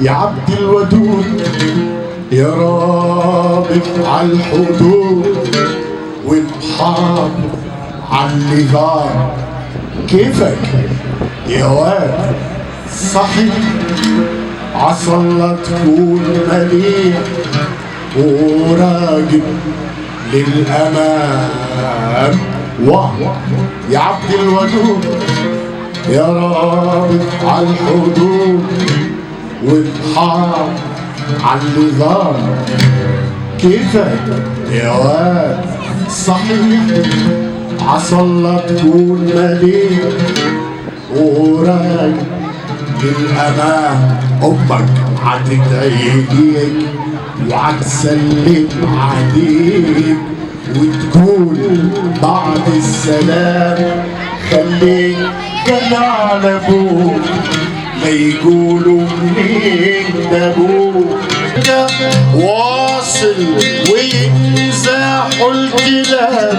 يا عبد الودود يا رابط على الحدود ومحافظ على اللغار، كيفك يا واد صحيح عصلا تكون مليح وراقب للأمام. يا عبد الودود يا رابط على الحدود ومحافظ على اللغار، كيفك يا واد صحيح عصلا تكون مليح وراقب للأمام. أمك عتدعيليك وعتسلم عليك وتقول بعد السلام خليك جدع لأبوك لا يقولوا منين ده أبوك. واصل ويمزحوا الكلام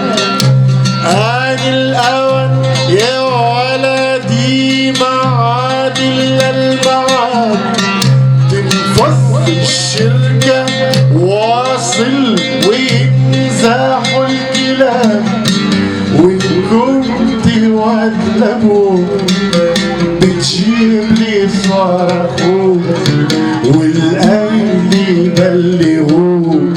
آن الأوان يا ولدي معاد إلا المعاد تنفض الشركة. واصل ويمزحوا الكلام وإن كنت واد لأبوك بتجيب لي صار أخوك والأهل يبلغوك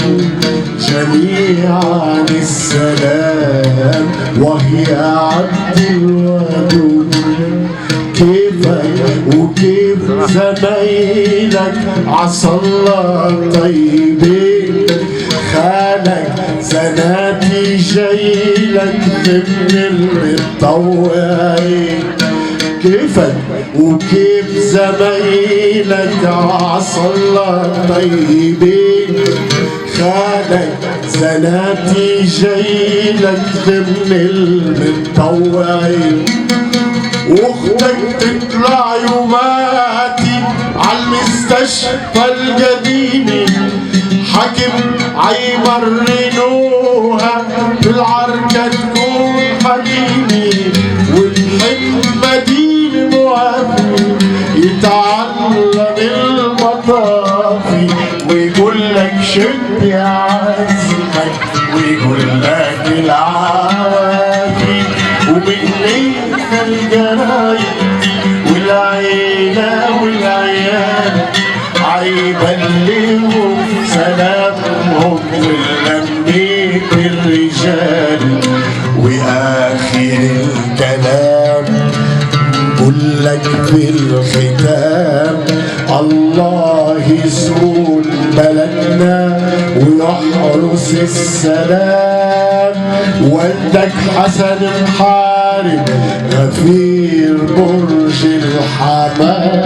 جميعا السلام. وهي عبد الودود كيفك وكيف زمايلك عسى الله طيبين، خالك زناتي جايلك ضمن المتطوعين. كيفك وكيف زمايلك عسى الله طيبين، خالك زناتي جايلك ضمن المتطوعين. واختك تطلع يوماتي عالمستشفى القديمي حكم عيمرنوها بالعركة تكون حكيمي والحكمة موافي يتعلم المطافي ويقول لك شد يا عزمك ويقول لك العافي وبالليل الجرايد والعيلة والعيال عيبلغوا سلامهم ولميت الرجال. وآخر الكلام بقول لك في الختام الله يسود بلدنا ويحرس السلام. والدك حسن محارب غفير برج الحمام.